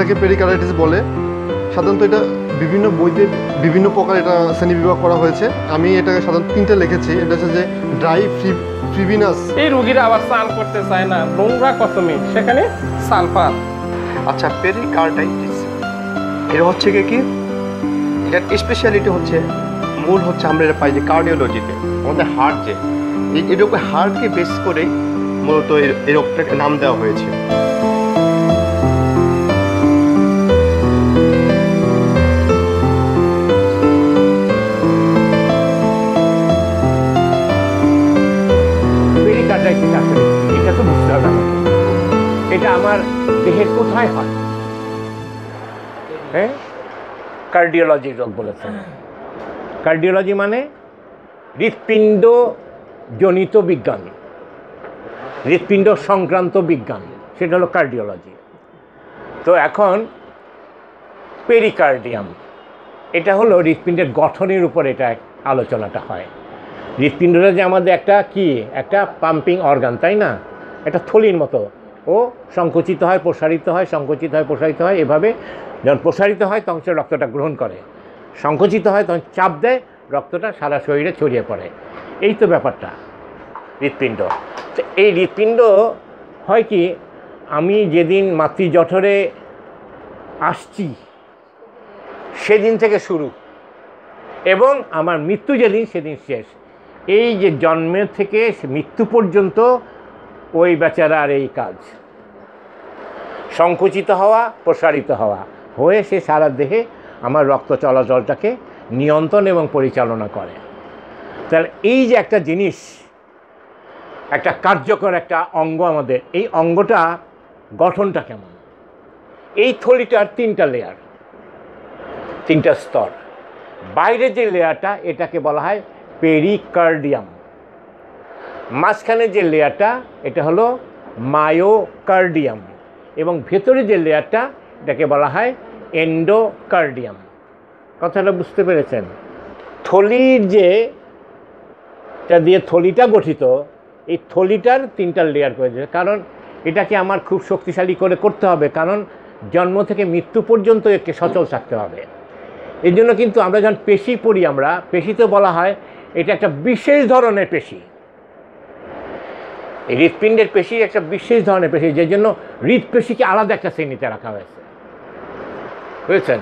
এটাকে পেরিকার্ডাইটিস বলে। সাধারণত এটা বিভিন্ন বইতে বিভিন্ন প্রকার এটা শ্রেণীবিভাগ করা হয়েছে। আমি এটাকে সাধারণত 3টে লিখেছি। এটা হচ্ছে যে ড্রাই ফ্রিভিনাস। এই রোগীরা আবার স্নান করতে চায় না, নোংরা কতমি, সেখানে সালফার। আচ্ছা, পেরিকার্ডাইটিস এটা হচ্ছে কি, এটার স্পেশালিটি হচ্ছে মূল হচ্ছে আমরা এটা পাই যে কার্ডিওলজিতে আমাদের হার্ট, যে এর উপরে হার্টকে বেস করে মূলত এই রোগটাকে নাম দেওয়া হয়েছে। পেরিকার্ডাইটিস আসলে এটা তো বুঝতে হবে আমাকে, এটা আমার দেহের কোথায় হয়? হ্যাঁ, কার্ডিওলজি রোগ বলেছেন। কার্ডিওলজি মানে হৃৎপিণ্ড জনিত বিজ্ঞান, হৃৎপিণ্ড সংক্রান্ত বিজ্ঞান, সেটা হলো কার্ডিওলজি। তো এখন পেরিকার্ডিয়াম, এটা হলো হৃৎপিণ্ডের গঠনের উপর এটা আলোচনাটা হয়। হৃৎপিণ্ডটা যে আমাদের একটা পাম্পিং অর্গান, তাই না? একটা থলির মতো, ও সংকুচিত হয়, প্রসারিত হয়, সংকুচিত হয়, প্রসারিত হয়। এভাবে যখন প্রসারিত হয় তখন সে রক্তটা গ্রহণ করে, সংকুচিত হয় তখন চাপ দেয়, রক্তটা সারা শরীরে ছড়িয়ে পড়ে। এই তো ব্যাপারটা হৃৎপিণ্ড। তো এই হৃৎপিণ্ড হয় কি, আমি যেদিন মাতৃজঠরে আসছি সেদিন থেকে শুরু এবং আমার মৃত্যু যেদিন সেদিন শেষ। এই যে জন্মের থেকে মৃত্যু পর্যন্ত ওই বেচারার এই কাজ, সংকুচিত হওয়া, প্রসারিত হওয়া হয়ে সে সারা দেহে আমার রক্ত চলাচলটাকে নিয়ন্ত্রণ এবং পরিচালনা করে। তাহলে এই যে একটা জিনিস, একটা কার্যকর একটা অঙ্গ আমাদের, এই অঙ্গটা গঠনটা কেমন? এই থলিটার 3টা লেয়ার, 3টা স্তর। বাইরের যে লেয়ারটা এটাকে বলা হয় পেরিকার্ডিয়াম, মাঝখানে যে লেয়ারটা এটা হলো মায়োকার্ডিয়াম, এবং ভেতরে যে লেয়ারটা এটাকে বলা হয় এন্ডোকার্ডিয়াম। কথাটা বুঝতে পেরেছেন? থলির যে দিয়ে থলিটা গঠিত, এই থলিটার 3টা লেয়ার করে দিয়েছে, কারণ এটাকে আমার খুব শক্তিশালী করে করতে হবে, কারণ জন্ম থেকে মৃত্যু পর্যন্ত একে সচল থাকতে হবে। এই জন্য কিন্তু আমরা যখন পেশি পড়ি, আমরা পেশিতে বলা হয় এটা একটা বিশেষ ধরনের পেশি। এই হৃৎপিণ্ডের পেশি একটা বিশেষ ধরনের পেশি, যে জন্য হৃৎপেশিকে আলাদা একটা শ্রেণীতে রাখা হয়েছে, বুঝেছেন?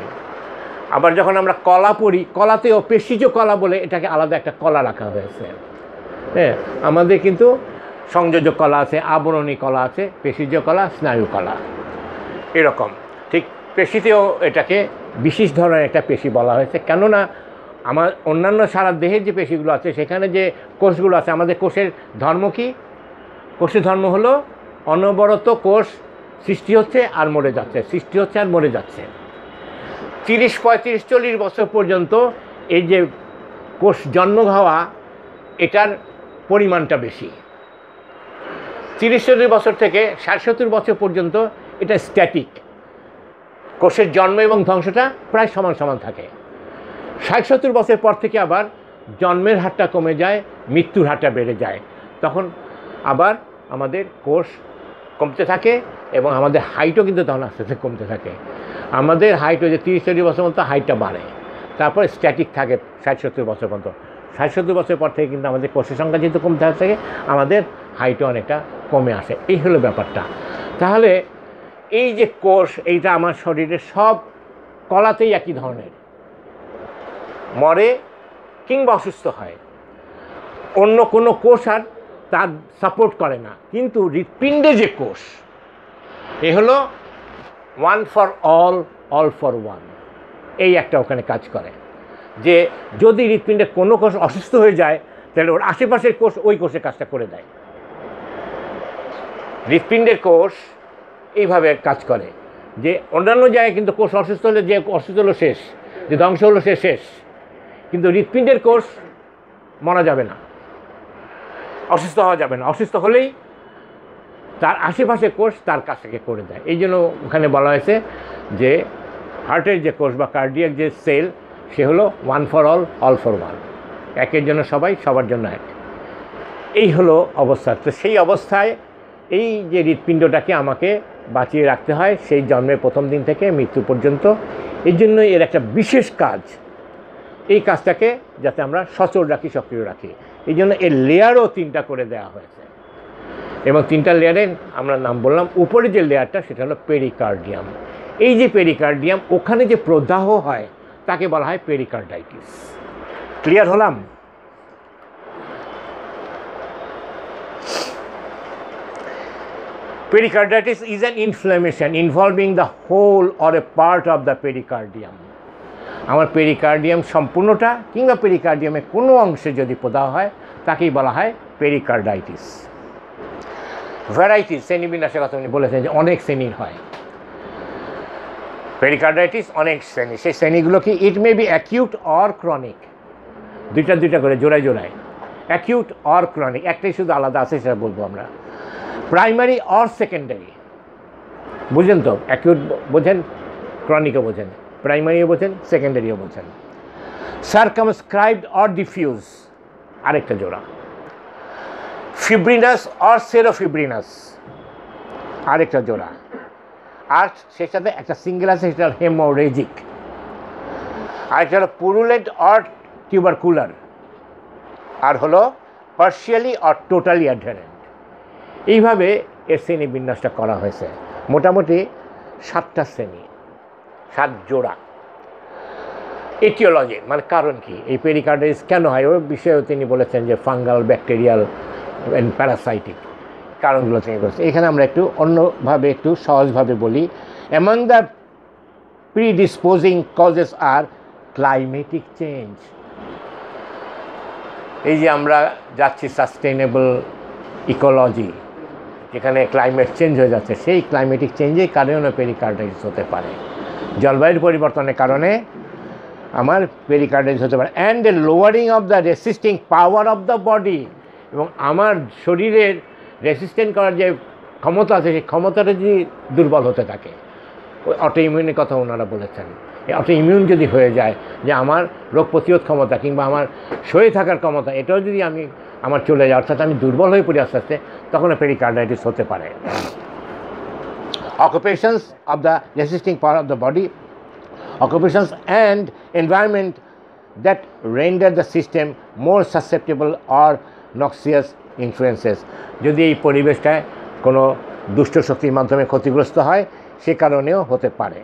আবার যখন আমরা কলা পড়ি, কলাতেও পেশিজ কলা বলে এটাকে আলাদা একটা কলা রাখা হয়েছে। হ্যাঁ, আমাদের কিন্তু সংযোজক কলা আছে, আবরণী কলা আছে, পেশিজ কলা, স্নায়ু কলা, এরকম। ঠিক পেশিতেও এটাকে বিশেষ ধরনের একটা পেশি বলা হয়েছে, কেননা আমার অন্যান্য সারা দেহের যে পেশিগুলো আছে, সেখানে যে কোষগুলো আছে, আমাদের কোষের ধর্ম কি? কোষের ধর্ম হলো অনবরত কোষ সৃষ্টি হচ্ছে আর মরে যাচ্ছে, সৃষ্টি হচ্ছে আর মরে যাচ্ছে। 30, 35, 40 বছর পর্যন্ত এই যে কোষ জন্ম হওয়া, এটার পরিমাণটা বেশি। 30-40 বছর থেকে 60-70 বছর পর্যন্ত এটা স্ট্যাটিক, কোষের জন্ম এবং ধ্বংসটা প্রায় সমান সমান থাকে। 60-70 বছর পর থেকে আবার জন্মের হারটা কমে যায়, মৃত্যুর হারটা বেড়ে যায়। তখন আবার আমাদের কোষ কমতে থাকে এবং আমাদের হাইটও কিন্তু তখন আস্তে আস্তে কমতে থাকে। আমাদের হাইটও যে 30-40 বছর মতো হাইটটা বাড়ে, তারপর স্ট্যাটিক থাকে 60-70 বছর পর্যন্ত। 60-70 বছর পর থেকে কিন্তু আমাদের কোষের সংখ্যা যেহেতু কমতে থাকে, আমাদের হাইটও অনেকটা কমে আসে। এই হলো ব্যাপারটা। তাহলে এই যে কোষ, এইটা আমার শরীরের সব কলাতেই একই ধরনের, মরে কিংবা অসুস্থ হয়। অন্য কোনো কোষ আর তার সাপোর্ট করে না, কিন্তু হৃৎপিণ্ডে যে কোষ, এ হলো one for all, all for one, এই একটা ওখানে কাজ করে। যে যদি হৃৎপিণ্ডের কোনো কোষ অসুস্থ হয়ে যায়, তাহলে ওর আশেপাশের কোষ ওই কোষের কাজটা করে দেয়। হৃৎপিণ্ডের কোষ এইভাবে কাজ করে যে অন্যান্য জায়গায় কিন্তু কোষ অসুস্থ হলে যে অসুস্থ হলো শেষ, যে ধ্বংস হলো সে শেষ, কিন্তু হৃৎপিণ্ডের কোষ মারা যাবে না, অসুস্থ হওয়া যাবে না। অসুস্থ হলেই তার আশেপাশে কোষ তার কাছটাকে করে দেয়। এই জন্য ওখানে বলা হয়েছে যে হার্টের যে কোষ বা কার্ডিয়াক যে সেল, সে হলো one for all, all for one, একের জন্য সবাই, সবার জন্য এক। এই হলো অবস্থা। তো সেই অবস্থায় এই যে হৃৎপিণ্ডটাকে আমাকে বাঁচিয়ে রাখতে হয় সেই জন্মের প্রথম দিন থেকে মৃত্যু পর্যন্ত। এই জন্যই এর একটা বিশেষ কাজ, এই কাজটাকে যাতে আমরা সচল রাখি, সক্রিয় রাখি, এই জন্য এর লেয়ারও 3টা করে দেওয়া হয়েছে। এবং 3টা লেয়ারের আমরা নাম বললাম। উপরে যে লেয়ারটা সেটা হলো পেরিকার্ডিয়াম। এই যে পেরিকার্ডিয়াম, ওখানে যে প্রদাহ হয় তাকে বলা হয় পেরিকার্ডাইটিস। ক্লিয়ার হলাম? Pericarditis is an inflammation involving the whole or a part of the pericardium. আমার পেরিকার্ডিয়াম সম্পূর্ণটা কিংবা পেরিকার্ডিয়ামের কোনো অংশে যদি প্রদাহ হয় তাকেই বলা হয় পেরিকার্ডাইটিস। ভ্যারাইটিস, শ্রেণীবিন্যাসের কথা উনি বলেছেন যে অনেক শ্রেণীর হয় পেরিকার্ডাইটিস, অনেক শ্রেণী। সেই শ্রেণীগুলো কি? It may be acute or chronic, দুইটা করে জোড়ায় জোড়ায়, অ্যাকিউট অর ক্রনিক, একটাই শুধু আলাদা আছে সেটা বলবো আমরা। প্রাইমারি অর সেকেন্ডারি, বুঝেন তো? অ্যাকিউট বোঝেন, ক্রনিকও বোঝেন, প্রাইমারিও বোঝেন, সেকেন্ডারিও বোঝেন। সার্কামস্ক্রাইবড অর ডিফিউজ, আরেকটা জোড়া। ফিব্রিনাস অর সেরোফিব্রিনাস, আরেকটা জোড়া। আর সেই সাথে একটা সিঙ্গেল আছে, সেটা হেমোরেজিক। আরেকটা হলো পুরুলেন্ট অর টিউবারকুলার, আর হলো পার্শিয়ালি অর টোটালি অ্যাডহেরেন্ট। এইভাবে এর শ্রেণী বিন্যাসটা করা হয়েছে। মোটামুটি 7টা শ্রেণী, 7 জোড়া। এটিওলজি মানে কারণ কি, এই পেরিকার্ডাইটিস কেন হয় ওই বিষয়েও তিনি বলেছেন যে ফাঙ্গাল, ব্যাকটেরিয়াল অ্যান্ড প্যারাসাইটিক কারণগুলো তিনি বলেছেন। এখানে আমরা একটু অন্যভাবে, একটু সহজভাবে বলি। Among the predisposing causes are climatic change. এই যে আমরা যাচ্ছি সাস্টেইনেবল ইকোলজি, যেখানে ক্লাইমেট চেঞ্জ হয়ে যাচ্ছে, সেই ক্লাইমেটিক চেঞ্জের কারণে পেরিকার্ডাইটিস হতে পারে। জলবায়ুর পরিবর্তনের কারণে আমার পেরিকার্ডাইটিস হতে পারে। And the lowering of the resisting power of the body, এবং আমার শরীরের রেসিস্টেন্ট করার যে ক্ষমতা আছে সেই ক্ষমতাটা যদি দুর্বল হতে থাকে, ওই অটো ইমিউনের কথা ওনারা বলেছেন। এই অটো ইমিউন যদি হয়ে যায়, যে আমার রোগ প্রতিরোধ ক্ষমতা কিংবা আমার সয়ে থাকার ক্ষমতা, এটাও যদি আমার চলে যায়, অর্থাৎ আমি দুর্বল হয়ে পড়ি আস্তে আস্তে, তখন পেরিকার্ডাইটিস হতে পারে। Occupations of the resisting power of the body, occupations and environment that render the system more susceptible or noxious influences. যদি এই পরিবেশটায় কোনো দুষ্ট শক্তির মাধ্যমে ক্ষতিগ্রস্ত হয়, সে কারণেও হতে পারে।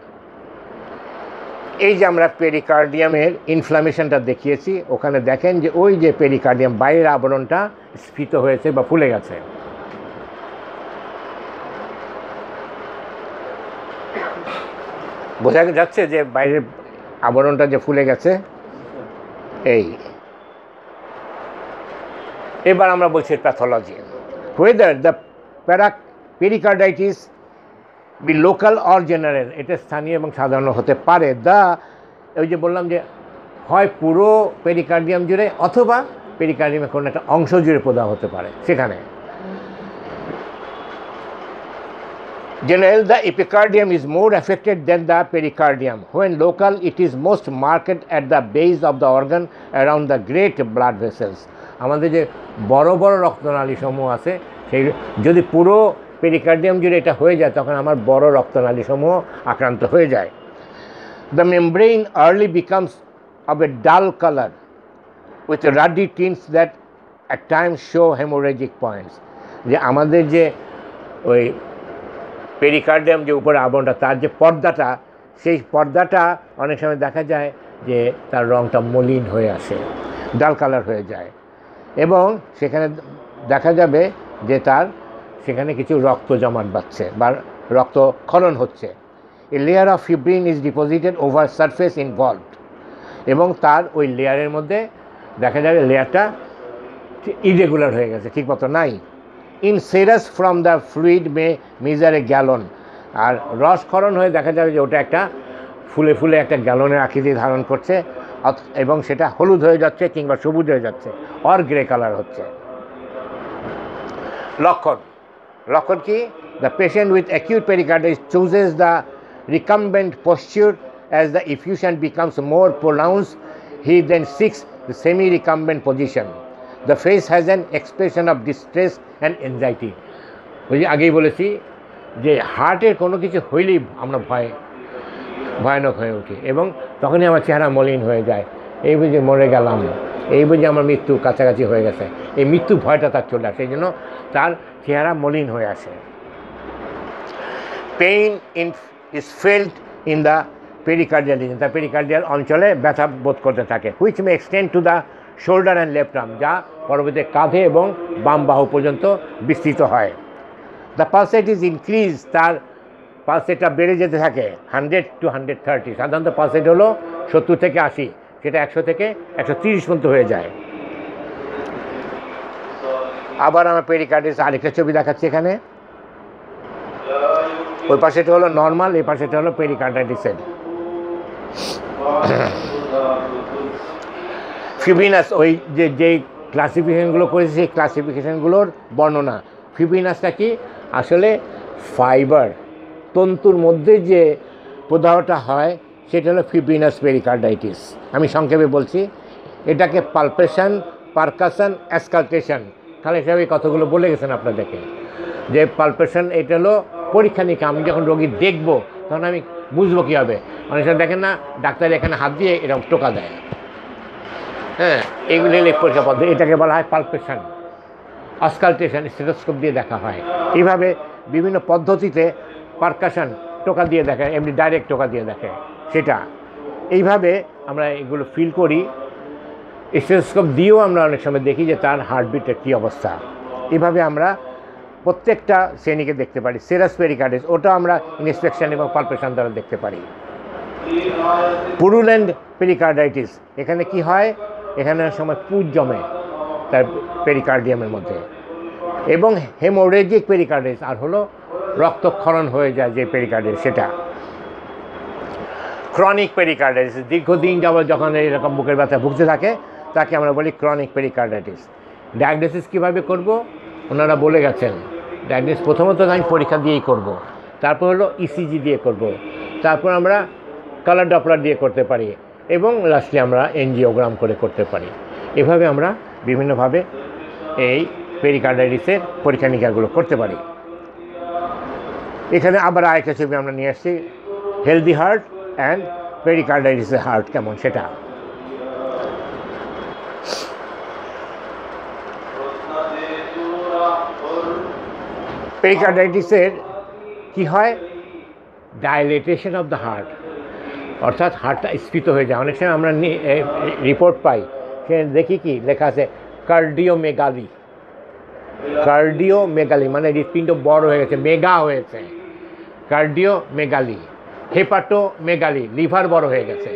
এই যে আমরা পেরিকার্ডিয়ামের ইনফ্লামেশনটা দেখিয়েছি, ওখানে দেখেন যে ওই যে পেরিকার্ডিয়াম বাইরের আবরণটা স্ফীত হয়েছে বা ফুলে গেছে। বোঝা যাচ্ছে যে বাইরের আবরণটা যে ফুলে গেছে। এই এবার আমরা বলছি pathology. Whether the pericarditis be local or general, এটা স্থানীয় এবং সাধারণ হতে পারে। ওই যে বললাম যে হয় পুরো পেরিকার্ডিয়াম জুড়ে অথবা পেরিকার্ডিয়ামের কোনো একটা অংশ জুড়ে প্রদাহ হতে পারে। সেখানে general, the epicardium is more affected than the pericardium. When local, it is most marked at the base of the organ around the great blood vessels. আমাদের যে বড় বড় রক্তনালী সমূহ আছে, সেই যদি পুরো পেরিকার্ডিয়াম জুড়ে এটা হয়ে যায়, তখন আমার বড় রক্তনালী সমূহ আক্রান্ত হয়ে যায়। The membrane early becomes of a dull color with ruddy tints that at times show hemorrhagic points. যে আমাদের যে ওই পেরিকার্ডিয়াম যে উপরে আবরণটা, তার যে পর্দাটা, সেই পর্দাটা অনেক সময় দেখা যায় যে তার রঙটা মলিন হয়ে আসে, ডাল কালার হয়ে যায়, এবং সেখানে দেখা যাবে যে তার সেখানে কিছু রক্ত জমাট বাঁধছে বা রক্ত ক্ষরণ হচ্ছে। A layer of fibrin is deposited over surface involved, এবং তার ওই লেয়ারের মধ্যে দেখা যাবে লেয়ারটা ইরেগুলার হয়ে গেছে, ঠিকমতো নাই। In serous from the fluid may measure a gallon, আর রসক্ষরণ হয়ে দেখা যাবে যে ওটা একটা ফুলে ফুলে একটা গ্যালনের আকৃতি ধারণ করছে, এবং সেটা হলুদ হয়ে যাচ্ছে কিংবা সবুজ হয়ে যাচ্ছে, অর গ্রে কালার হচ্ছে। লক্ষণ কি? The patient with acute pericarditis chooses the recumbent posture as the effusion becomes more pronounce, he then seeks the semi recumbent position. The face has an expression of distress and anxiety. ওই যে আগেই বলেছি যে হার্টের কোনো কিছু হইলেই আমরা ভয়ানক হয়ে উঠি, এবং তখনই আমার চেহারা মলিন হয়ে যায়। এই বুঝে মরে গেলাম, এই বুঝে আমার মৃত্যু কাছাকাছি হয়ে গেছে, এই মৃত্যু ভয়টা তার চলে আসে, এই জন্য তার চেহারা মলিন হয়ে আসে। Pain is felt in the pericardial reason, তার পেরিকার্ডিয়াল অঞ্চলে ব্যথা বোধ করতে থাকে, which may extend to the shoulder and left arm, যা পরবর্তীতে কাঁধে এবং বাম বাহু পর্যন্ত বিস্তৃত হয়। দ্য পালসেট ইজ ইনক্রিজ, তার পালসেটটা বেড়ে যেতে থাকে 100 to 130, সাধারণত পালসেট হলো 70 থেকে 80, সেটা 100 থেকে 130 পর্যন্ত হয়ে যায়। আবার আমার পেরিকার্ডিয়াস আরেকটা ছবি দেখাচ্ছি এখানে, ওই পাশেটা হলো নর্মাল, এই পাশেটা হলো পেরিকার্ডাইটিসের। ফিব্রিনাস, ওই যে ক্লাসিফিকেশনগুলো করেছে সেই ক্লাসিফিকেশনগুলোর বর্ণনা। ফিব্রিনাসটা কি? আসলে ফাইবার, তন্তুর মধ্যে যে প্রদাহটা হয় সেটা হলো ফিব্রিনাস পেরিকার্ডাইটিস। আমি সংক্ষেপে বলছি, এটাকে পালপেশন, পারকাশন, অ্যাসকালটেশন, খালেদ সাহেব এই কথাগুলো বলে গেছেন আপনাদেরকে, যে পালপেশন এটা হলো পরীক্ষা নিরীক্ষা, আমি যখন রোগী দেখবো তখন আমি বুঝবো কীভাবে। অনেক সময় দেখেন না ডাক্তার এখানে হাত দিয়ে এরকম টোকা দেয়, হ্যাঁ, এগুলো পরীক্ষা পদ্ধতি, এটাকে বলা হয় পালপেশন। অস্কালটেশন স্টেথোস্কোপ দিয়ে দেখা হয়। এইভাবে বিভিন্ন পদ্ধতিতে পারকাশন টোকা দিয়ে দেখে, এমনি ডাইরেক্ট টোকা দিয়ে দেখে, সেটা এইভাবে আমরা এগুলো ফিল করি। স্টেথোস্কোপ দিয়েও আমরা অনেক সময় দেখি যে তার হার্টবিটের কী অবস্থা। এইভাবে আমরা প্রত্যেকটা শ্রেণীকে দেখতে পারি। সেরাস পেরিকার্ডিস ওটা আমরা ইন্সপেকশন এবং পালপেশন দ্বারা দেখতে পারি। পুরুলেন্ট পেরিকার্ডাইটিস, এখানে কি হয়, এখানে সময় পুজ জমে তার পেরিকার্ডিয়ামের মধ্যে, এবং হেমোরেজিক পেরিকার্ডিস আর হলো রক্তক্ষরণ হয়ে যায় যে পেরিকার্ডিস, সেটা। ক্রনিক পেরিকার্ডাইটিস, দীর্ঘদিন যাবত যখন এরকম বুকের ব্যথা ভুগতে থাকে তাকে আমরা বলি ক্রনিক পেরিকার্ডাইটিস। ডায়াগনোসিস কীভাবে করব ওনারা বলে গেছেন। ডায়াগনোসিস প্রথমত আমি পরীক্ষা দিয়েই করব, তারপর হলো ইসিজি দিয়ে করব, তারপর আমরা কালার ডপলার দিয়ে করতে পারি, এবং লাস্টলি আমরা এনজিওগ্রাম করে করতে পারি। এভাবে আমরা বিভিন্নভাবে এই পেরিকার্ডাইটিসের পরীক্ষা নিরীক্ষাগুলো করতে পারি। এখানে আবার আরেকটা ছবি আমরা নিয়ে আসছি, হেলদি হার্ট অ্যান্ড পেরিকার্ডাইটিসের হার্ট কেমন সেটা। পেরিকার্ডাইটিসের কি হয়, ডাইলেটেশন অফ দ্য হার্ট, অর্থাৎ হার্টটা স্ফীত হয়ে যায়। অনেক সময় আমরা রিপোর্ট পাই, সে দেখি কি লেখা আছে কার্ডিওমেগালি, কার্ডিওমেগালি মানে হৃৎপিণ্ড বড় হয়ে গেছে, মেগা হয়েছে, কার্ডিওমেগালি। হেপাটোমেগালি, লিভার বড় হয়ে গেছে।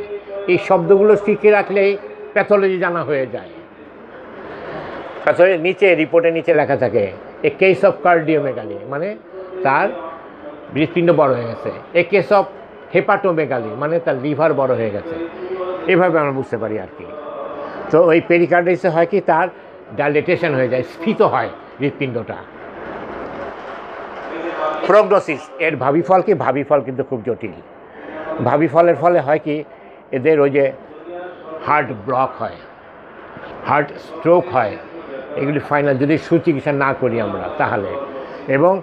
এই শব্দগুলো শিখে রাখলেই প্যাথোলজি জানা হয়ে যায়। প্যাথোলজির নিচে, রিপোর্টের নিচে লেখা থাকে এ কেস অফ কার্ডিওমেগালি, মানে তার হৃৎপিণ্ড বড় হয়ে গেছে। এ কেস অফ হেপাটোমেগালি মানে তার লিভার বড় হয়ে গেছে। এভাবে আমরা বুঝতে পারি আর কি। তো ওই পেরিকার্ডাইটিসে হয় কি, তার ডাইলেটেশন হয়ে যায়, স্ফীত হয় হৃৎপিণ্ডটা। প্রগনোসিস, এর ভাবি ফল কি, ভাবি ফল কিন্তু খুব জটিল। ভাবি ফলের ফলে হয় কি, এদের ওই যে হার্ট ব্লক হয়, হার্ট স্ট্রোক হয়, এগুলি ফাইনাল যদি সুচিকিৎসা না করি আমরা তাহলে, এবং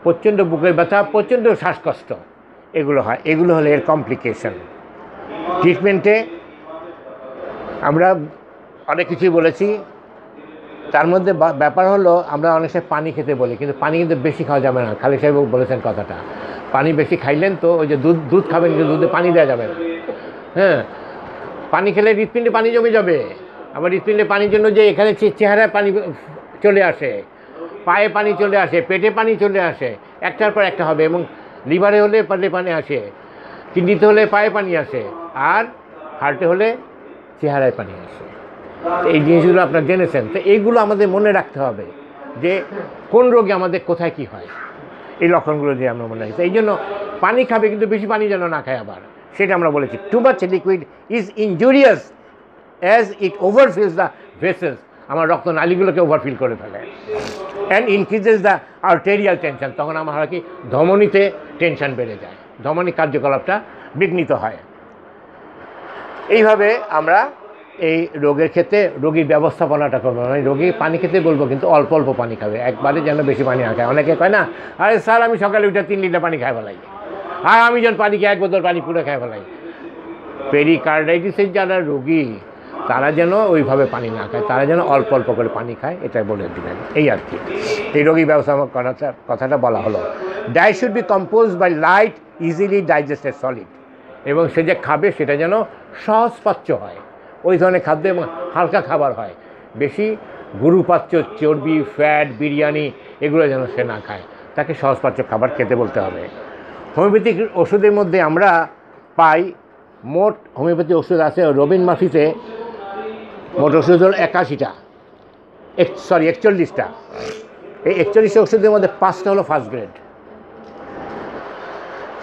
প্রচণ্ড বুকের ব্যথা, প্রচণ্ড শ্বাসকষ্ট এগুলো হয়। এগুলো হলে এর কমপ্লিকেশন। ট্রিটমেন্টে আমরা অনেক কিছুই বলেছি, তার মধ্যে ব্যাপার হলো আমরা অনেক সময় পানি খেতে বলি, কিন্তু পানি কিন্তু বেশি খাওয়া যাবে না। খালেদ সাহেব বলেছেন কথাটা, পানি বেশি খাইলেন তো ওই যে দুধ খাবেন, কিন্তু দুধে পানি দেওয়া যাবে না। হ্যাঁ, পানি খেলে হৃৎপিণ্ডে পানি জমে যাবে। আবার হৃৎপিণ্ডে পানির জন্য যে এখানে চেহারায় পানি চলে আসে, পায়ে পানি চলে আসে, পেটে পানি চলে আসে, একটার পর একটা হবে, এবং লিভারে হলে পানি আসে, কিডনিতে হলে পায়ে পানি আসে, আর হার্টে হলে চেহারায় পানি আসে। এই জিনিসগুলো আপনারা জেনেছেন। তো এইগুলো আমাদের মনে রাখতে হবে যে কোন রোগে আমাদের কোথায় কি হয়, এই লক্ষণগুলো দিয়ে আমরা মনে রাখছি। এই জন্য পানি খাবে, কিন্তু বেশি পানি যেন না খায়। আবার সেটা আমরা বলেছি, too much liquid is injurious as it overfills the vessels, আমার রক্তনালীগুলোকে ওভারফিল করে ফেলে, and increases the arterial tension, তখন আমার হয় কি ধমনীতে টেনশন বেড়ে যায়, ধমনী কার্যকলাপটা বিঘ্নিত হয়। এইভাবে আমরা এই রোগের ক্ষেত্রে রোগীর ব্যবস্থাপনাটা করবো, মানে রোগী পানি খেতে বলবো কিন্তু অল্প অল্প পানি খাবে, একবারে যেন বেশি পানি না খায়। অনেকে কয় না, আরে স্যার আমি সকালে উঠে 3 লিটার পানি খাই ফেলাই, আর আমি যখন পানি খাই 1 বোতল পানি পুরো খাই ফেলাই। পেরিকার্ডাইটিসের যারা রোগী তারা যেন ওইভাবে পানি না খায়, তারা যেন অল্প অল্প করে পানি খায়, এটা বলে দেবেন। এই আর কি এই রোগী ব্যবস্থাপনা কথাটা বলা হলো। Diet should be compose by light easily digested solid, এবং সে যে খাবে সেটা যেন সহজপাচ্য হয়, ওই ধরনের খাদ্য এবং হালকা খাবার হয়, বেশি গুরুপাচ্য চর্বি ফ্যাট বিরিয়ানি এগুলো যেন সে না খায়, তাকে সহজপাচ্য খাবার খেতে বলতে হবে। হোমিওপ্যাথিক ওষুধের মধ্যে আমরা পাই, মোট হোমিওপ্যাথি ওষুধ আছে রবিন মাফিতে, মোট ওষুধ হল 81টা, 41টা। এই 41টা ওষুধের মধ্যে 5টা হলো ফার্স্ট গ্রেড।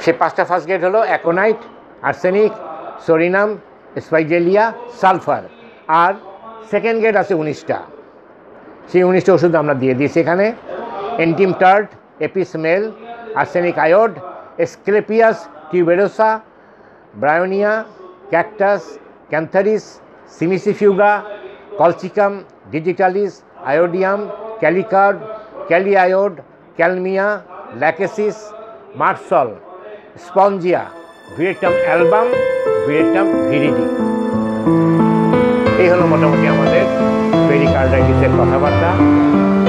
সে 5টা ফার্স্ট গ্রেড হলো aconite, arsenic, psorinum, spigelia, sulphur, আর সেকেন্ড গ্রেড আছে 19টা। সেই 19টা ওষুধ আমরা দিয়ে দিয়েছি এখানে। Antim tart, apis mel, arsenic iod, asclepias tuberosa, bryonia, cactus, cantharis, cimicifuga, colchicum, digitalis, iodium, kali carb, kali iod, kalmia, lachesis, merc sol, spongia, veratrum album, veratrum viride. এই হলো মোটামুটি আমাদের পেরিকার্ডাইটিসের কথাবার্তা।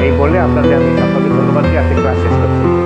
এই বলে আপনাদের আমি সকলকে ধন্যবাদ দিয়ে আজকে ক্লাস শেষ করছি।